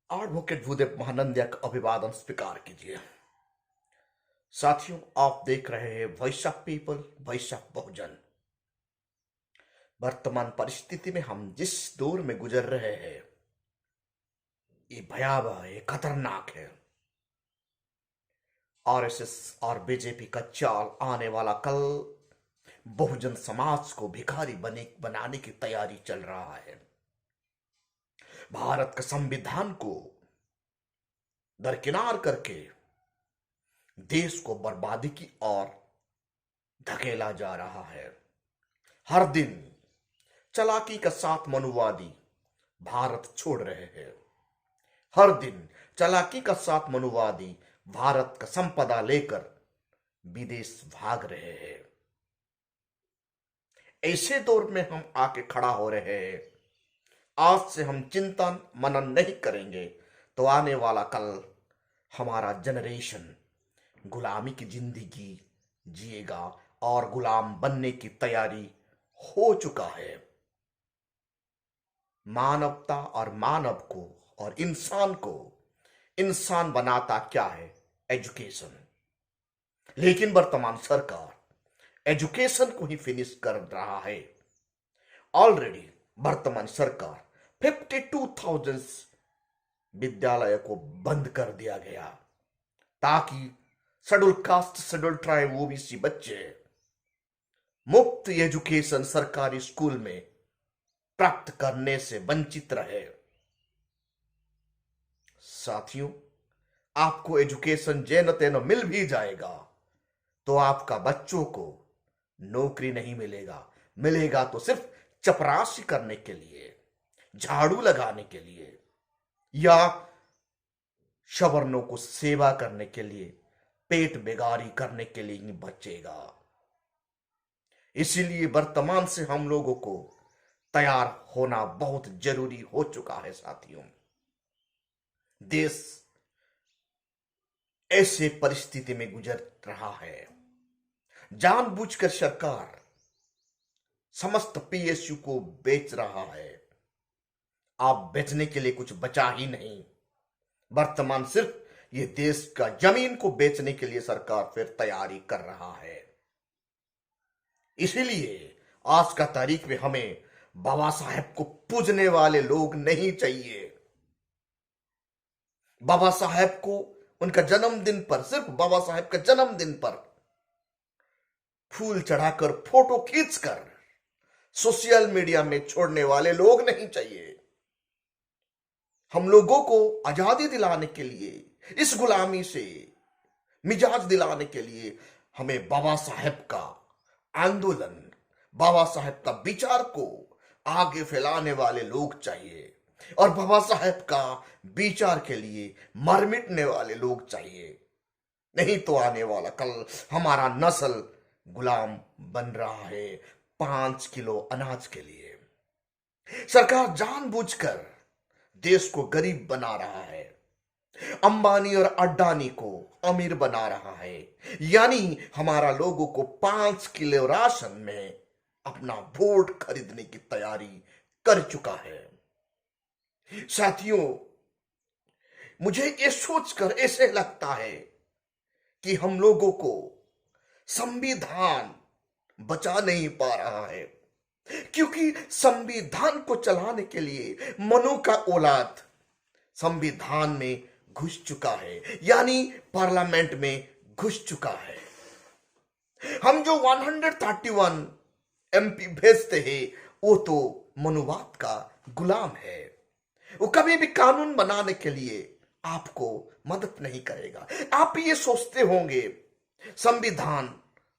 Advocate Bhudev Mahanandia का अभिवादन स्वीकार कीजिए। साथियों, आप देख रहे हैं voice of people, voice of Bahujan. वर्तमान परिस्थिति में हम जिस दौर में गुजर रहे हैं, ये भयावह है, खतरनाक है। आरएसएस और बीजेपी का चाल आने वाला कल बहुजन समाज को भिखारी बनाने की तैयारी चल रहा है। भारत के संविधान को दरकिनार करके देश को बर्बादी की ओर धकेला जा रहा है। हर दिन चालाकी के साथ मनुवादी भारत छोड़ रहे हैं। हर दिन चालाकी के साथ मनुवादी भारत का संपदा लेकर विदेश भाग रहे हैं। ऐसे दौर में हम आके खड़ा हो रहे हैं। आज से हम चिंतन मनन नहीं करेंगे तो आने वाला कल हमारा जनरेशन गुलामी की जिंदगी जिएगा और गुलाम बनने की तैयारी हो चुका है। मानवता और मानव को और इंसान को इंसान बनाता क्या है? एजुकेशन। लेकिन वर्तमान सरकार एजुकेशन को ही फिनिश कर रहा है। ऑलरेडी वर्तमान सरकार 52,000 विद्यालय को बंद कर दिया गया ताकि schedule caste, schedule tribe, OBC बच्चे मुफ्त एजुकेशन सरकारी स्कूल में प्राप्त करने से वंचित रहे। साथियों, आपको एजुकेशन जेन तेन मिल भी जाएगा तो आपका बच्चों को नौकरी नहीं मिलेगा। मिलेगा तो सिर्फ चपरासी करने के लिए, झाड़ू लगाने के लिए या सवर्णों को सेवा करने के लिए, पेट बेगारी करने के लिए ही बचेगा। इसीलिए वर्तमान से हम लोगों को तैयार होना बहुत जरूरी हो चुका है। साथियों, देश ऐसे परिस्थिति में गुजर रहा है। जानबूझकर सरकार समस्त पीएसयू को बेच रहा है। आप बेचने के लिए कुछ बचा ही नहीं। वर्तमान सिर्फ ये देश का जमीन को बेचने के लिए सरकार फिर तैयारी कर रहा है। इसीलिए आज का तारीख में हमें बाबा साहेब को पूजने वाले लोग नहीं चाहिए। बाबा साहेब को उनका जन्मदिन पर, सिर्फ बाबा साहेब का जन्मदिन पर फूल चढ़ाकर, फोटो खींचकर सोशल मीडिया में छोड़ने वाले लोग नहीं चाहिए। हम लोगों को आजादी दिलाने के लिए, इस गुलामी से मिजाज दिलाने के लिए हमें बाबा साहेब का आंदोलन, बाबा साहेब का विचार को आगे फैलाने वाले लोग चाहिए और बाबा साहेब का विचार के लिए मर मिटने वाले लोग चाहिए। नहीं तो आने वाला कल हमारा नस्ल गुलाम बन रहा है 5 किलो अनाज के लिए। सरकार जानबूझकर देश को गरीब बना रहा है, अंबानी और अडानी को अमीर बना रहा है। यानी हमारा लोगों को 5 किलो राशन में अपना वोट खरीदने की तैयारी कर चुका है। साथियों, मुझे ये सोचकर ऐसे लगता है कि हम लोगों को संविधान बचा नहीं पा रहा है, क्योंकि संविधान को चलाने के लिए मनु का औलाद संविधान में घुस चुका है, यानी पार्लियामेंट में घुस चुका है। हम जो 131 एमपी भेजते हैं वो तो मनुवाद का गुलाम है। वो कभी भी कानून बनाने के लिए आपको मदद नहीं करेगा। आप ये सोचते होंगे संविधान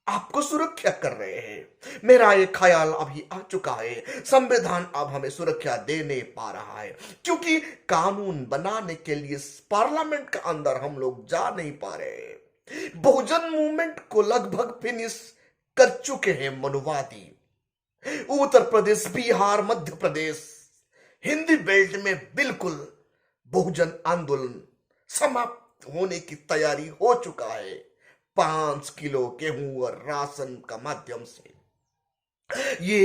आपको सुरक्षा कर रहे हैं। मेरा ये ख्याल अभी आ चुका है, संविधान अब हमें सुरक्षा दे नहीं पा रहा है, क्योंकि कानून बनाने के लिए पार्लियामेंट के अंदर हम लोग जा नहीं पा रहे। बहुजन मूवमेंट को लगभग फिनिश कर चुके हैं मनुवादी। उत्तर प्रदेश, बिहार, मध्य प्रदेश, हिंदी बेल्ट में बिल्कुल बहुजन आंदोलन समाप्त होने की तैयारी हो चुका है। 5 किलो गेहूं और राशन का माध्यम से ये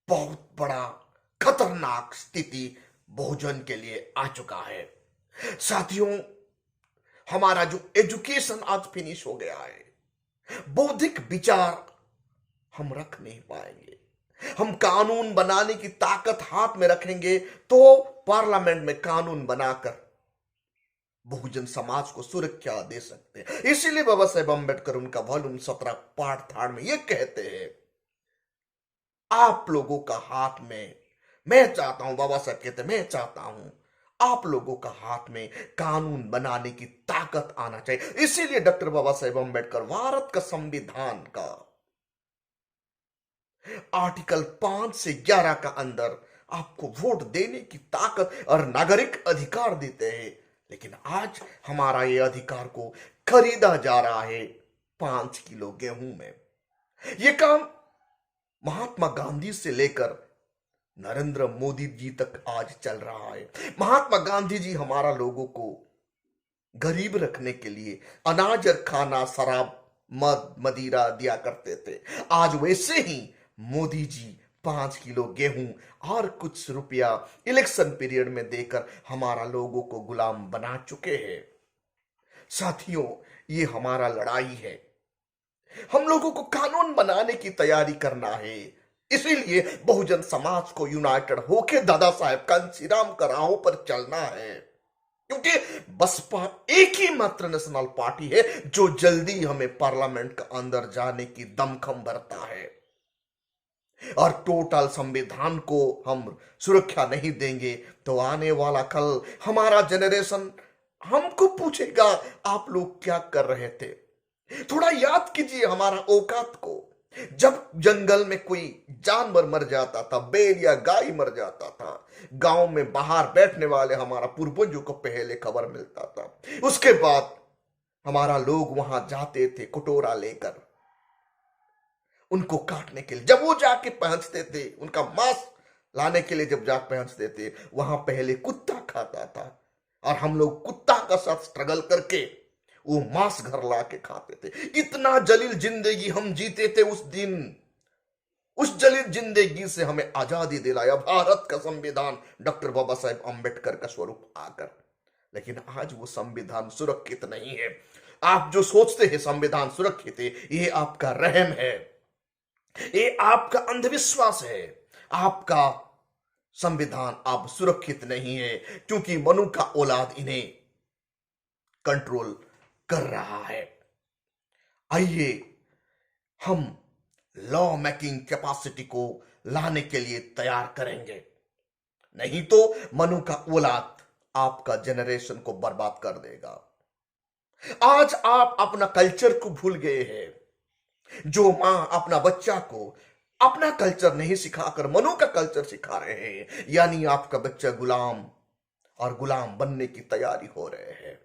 बहुत बड़ा खतरनाक स्थिति भोजन के लिए आ चुका है। साथियों, हमारा जो एजुकेशन आज फिनिश हो गया है, बौद्धिक विचार हम रख नहीं पाएंगे। हम कानून बनाने की ताकत हाथ में रखेंगे तो पार्लियामेंट में कानून बनाकर बहुजन समाज को सुरक्षा दे सकते हैं। इसीलिए बाबा साहेब अम्बेडकर उनका वॉल्यूम 17 पार्ट 3 में यह कहते हैं, आप लोगों का हाथ में, मैं चाहता हूं, बाबा साहेब कहते हैं, मैं चाहता हूं आप लोगों का हाथ में कानून बनाने की ताकत आना चाहिए। इसीलिए डॉक्टर बाबा साहेब अम्बेडकर भारत का संविधान का आर्टिकल 5 से 11 का अंदर आपको वोट देने की ताकत और नागरिक अधिकार देते हैं। लेकिन आज हमारा ये अधिकार को खरीदा जा रहा है 5 किलो गेहूं में। यह काम महात्मा गांधी से लेकर नरेंद्र मोदी जी तक आज चल रहा है। महात्मा गांधी जी हमारा लोगों को गरीब रखने के लिए अनाज और खाना, शराब, मद, मदिरा दिया करते थे। आज वैसे ही मोदी जी 5 किलो गेहूं और कुछ रुपया इलेक्शन पीरियड में देकर हमारा लोगों को गुलाम बना चुके हैं। साथियों, ये हमारा लड़ाई है। हम लोगों को कानून बनाने की तैयारी करना है। इसीलिए बहुजन समाज को यूनाइटेड होकर दादा साहेब कांशीराम का राहों पर चलना है, क्योंकि बसपा एक ही मात्र नेशनल पार्टी है जो जल्दी हमें पार्लियामेंट का अंदर जाने की दमखम भरता है। और टोटल संविधान को हम सुरक्षा नहीं देंगे तो आने वाला कल हमारा जनरेशन हमको पूछेगा, आप लोग क्या कर रहे थे। थोड़ा याद कीजिए हमारा औकात को। जब जंगल में कोई जानवर मर जाता था, बैल या गाय मर जाता था, गांव में बाहर बैठने वाले हमारा पूर्वजों को पहले खबर मिलता था। उसके बाद हमारा लोग वहां जाते थे कटोरा लेकर उनको काटने के लिए। जब वो जाके पहुंचते थे, उनका मांस लाने के लिए जब जा पहुंचते थे, वहां पहले कुत्ता खाता था और हम लोग कुत्ता का साथ स्ट्रगल करके वो मांस घर ला के खाते थे। इतना जलील जिंदगी हम जीते थे उस दिन। उस जलील जिंदगी से हमें आजादी दिलाया भारत का संविधान डॉक्टर बाबा साहेब अम्बेडकर का स्वरूप आकर। लेकिन आज वो संविधान सुरक्षित नहीं है। आप जो सोचते हैं संविधान सुरक्षित है, ये आपका रहम है, ये आपका अंधविश्वास है। आपका संविधान आप सुरक्षित नहीं है, क्योंकि मनु का औलाद इन्हें कंट्रोल कर रहा है। आइए हम लॉ मेकिंग कैपेसिटी को लाने के लिए तैयार करेंगे, नहीं तो मनु का औलाद आपका जनरेशन को बर्बाद कर देगा। आज आप अपना कल्चर को भूल गए हैं। जो मां अपना बच्चा को अपना कल्चर नहीं सिखाकर मनु का कल्चर सिखा रहे हैं, यानी आपका बच्चा गुलाम और गुलाम बनने की तैयारी हो रहे हैं।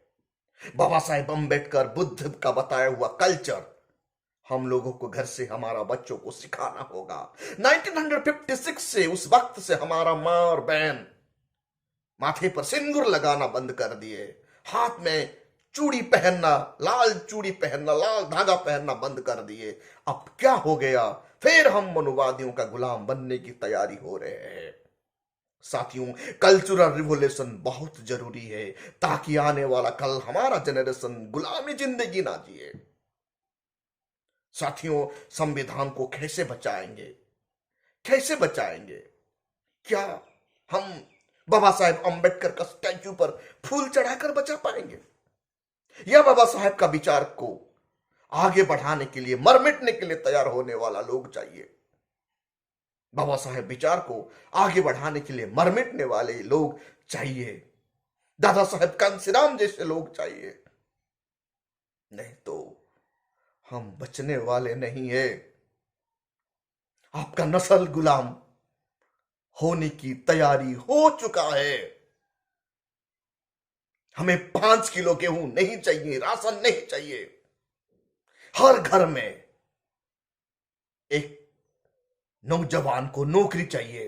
बाबा साहेब अम्बेडकर बुद्ध का बताया हुआ कल्चर हम लोगों को घर से हमारा बच्चों को सिखाना होगा। 1956 से, उस वक्त से हमारा मां और बहन माथे पर सिंदूर लगाना बंद कर दिए, हाथ में चूड़ी पहनना, लाल चूड़ी पहनना, लाल धागा पहनना बंद कर दिए। अब क्या हो गया? फिर हम मनुवादियों का गुलाम बनने की तैयारी हो रहे हैं। साथियों, कल्चरल रिवोल्यूशन बहुत जरूरी है, ताकि आने वाला कल हमारा जनरेशन गुलामी जिंदगी ना जिए। साथियों, संविधान को कैसे बचाएंगे? कैसे बचाएंगे? क्या हम बाबा साहेब अम्बेडकर का स्टैच्यू पर फूल चढ़ाकर बचा पाएंगे, या बाबा साहेब का विचार को आगे बढ़ाने के लिए, मर मिटने के लिए तैयार होने वाला लोग चाहिए? बाबा साहेब विचार को आगे बढ़ाने के लिए मर मिटने वाले लोग चाहिए। दादा साहेब कांशीराम जैसे लोग चाहिए, नहीं तो हम बचने वाले नहीं है। आपका नस्ल गुलाम होने की तैयारी हो चुका है। हमें 5 किलो गेहूं नहीं चाहिए, राशन नहीं चाहिए। हर घर में एक नौजवान को नौकरी चाहिए।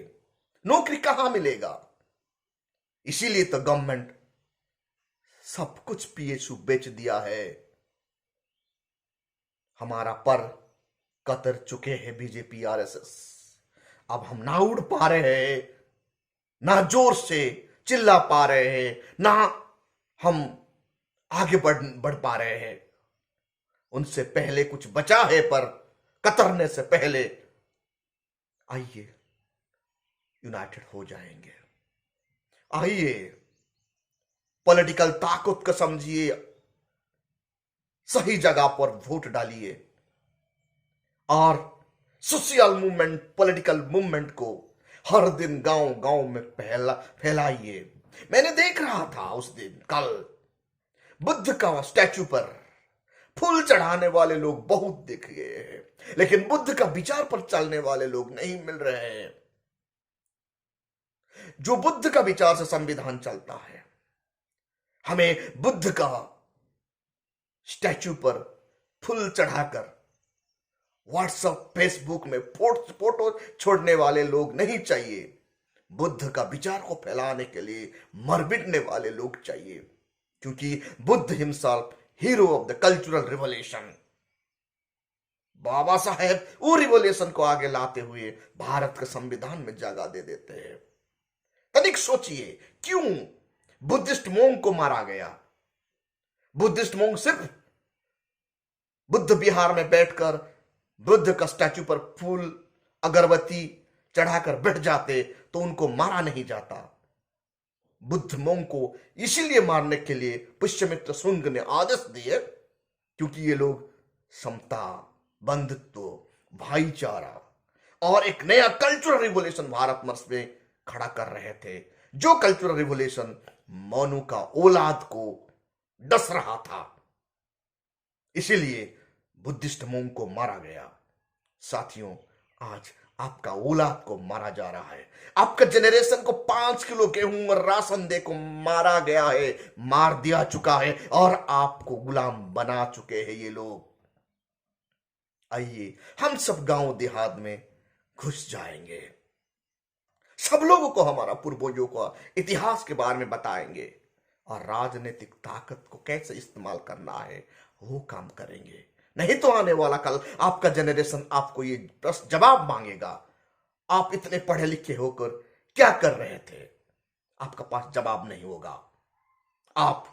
नौकरी कहां मिलेगा? इसीलिए तो गवर्नमेंट सब कुछ पीएसयू बेच दिया है। हमारा पर कतर चुके हैं बीजेपी आरएसएस। अब हम ना उड़ पा रहे हैं, ना जोर से चिल्ला पा रहे हैं, ना हम आगे बढ़ पा रहे हैं। उनसे पहले कुछ बचा है, पर कतरने से पहले आइए यूनाइटेड हो जाएंगे। आइए पॉलिटिकल ताकत को समझिए, सही जगह पर वोट डालिए और सोशल मूवमेंट, पॉलिटिकल मूवमेंट को हर दिन गांव गांव में फैलाइए। मैंने देख रहा था उस दिन, कल बुद्ध का स्टैचू पर फूल चढ़ाने वाले लोग बहुत दिख गए हैं, लेकिन बुद्ध का विचार पर चलने वाले लोग नहीं मिल रहे हैं। जो बुद्ध का विचार से संविधान चलता है, हमें बुद्ध का स्टैचू पर फूल चढ़ाकर व्हाट्सएप, फेसबुक में फोटो छोड़ने वाले लोग नहीं चाहिए। बुद्ध का विचार को फैलाने के लिए मर मिटने वाले लोग चाहिए, क्योंकि Buddha himself hero of the cultural revolution. Baba Saheb वो रिवॉल्यूशन को आगे लाते हुए भारत के संविधान में जगह दे देते हैं। तनिक सोचिए, क्यों बुद्धिस्ट मोंग को मारा गया? बुद्धिस्ट मोंग सिर्फ बुद्ध विहार में बैठकर बुद्ध का स्टैचू पर फूल अगरबत्ती चढ़ाकर बैठ जाते तो उनको मारा नहीं जाता। बुद्ध मोंग को इसीलिए मारने के लिए पुष्यमित्र शुंग ने आदेश दिए, क्योंकि ये लोग समता, बंधुत्व, भाईचारा और एक नया कल्चरल रिवॉल्यूशन भारत वर्ष में खड़ा कर रहे थे। जो कल्चरल रिवॉल्यूशन मनु का औलाद को डस रहा था, इसीलिए बुद्धिस्ट मोंग को मारा गया। साथियों, आज आपका औलाद को मारा जा रहा है। आपका जनरेशन को 5 किलो गेहूं और राशन दे को मारा गया है, मार दिया चुका है, और आपको गुलाम बना चुके हैं ये लोग। आइए हम सब गांव देहात में घुस जाएंगे, सब लोगों को हमारा पूर्वजों का इतिहास के बारे में बताएंगे, और राजनीतिक ताकत को कैसे इस्तेमाल करना है वो काम करेंगे। नहीं तो आने वाला कल आपका जनरेशन आपको ये प्रश्न जवाब मांगेगा, आप इतने पढ़े लिखे होकर क्या कर रहे थे? आपका पास जवाब नहीं होगा, आप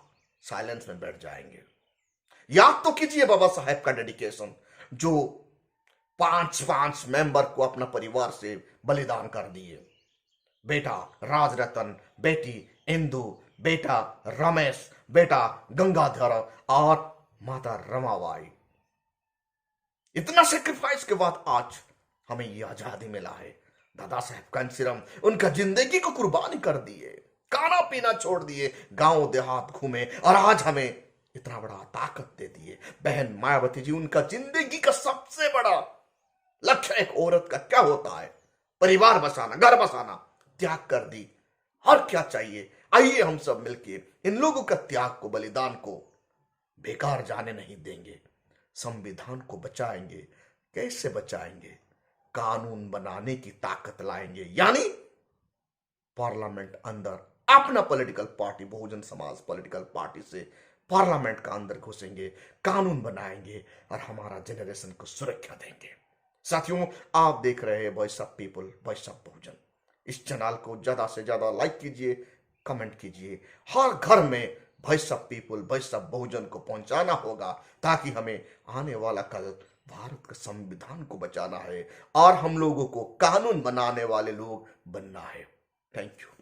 साइलेंस में बैठ जाएंगे। याद तो कीजिए बाबा साहेब का डेडिकेशन, जो 5 मेंबर को अपना परिवार से बलिदान कर दिए। बेटा राजरतन, बेटी इंदु, बेटा रमेश, बेटा गंगाधर और माता रमाबाई। इतना सेक्रीफाइस के बाद आज हमें ये आजादी मिला है। दादा साहेब कांशीराम उनका जिंदगी को कुर्बानी कर दिए, खाना पीना छोड़ दिए, गांव देहात घूमे, और आज हमें इतना बड़ा ताकत दे दिए। बहन मायावती जी, उनका जिंदगी का सबसे बड़ा लक्ष्य एक औरत का क्या होता है? परिवार बसाना, घर बसाना, त्याग कर दी। और क्या चाहिए? आइए हम सब मिलके इन लोगों का त्याग को, बलिदान को बेकार जाने नहीं देंगे। संविधान को बचाएंगे। कैसे बचाएंगे? कानून बनाने की ताकत लाएंगे, यानी पार्लियामेंट अंदर अपना political party, Bahujan Samaj political party से पार्लियामेंट का अंदर घुसेंगे, कानून बनाएंगे और हमारा जनरेशन को सुरक्षा देंगे। साथियों, आप देख रहे हैं voice of people, voice of Bahujan. इस चैनल को ज्यादा से ज्यादा लाइक कीजिए, कमेंट कीजिए। हर घर में voice of people, voice of Bahujan को पहुंचाना होगा, ताकि हमें आने वाला कल भारत के संविधान को बचाना है और हम लोगों को कानून बनाने वाले लोग बनना है। Thank you.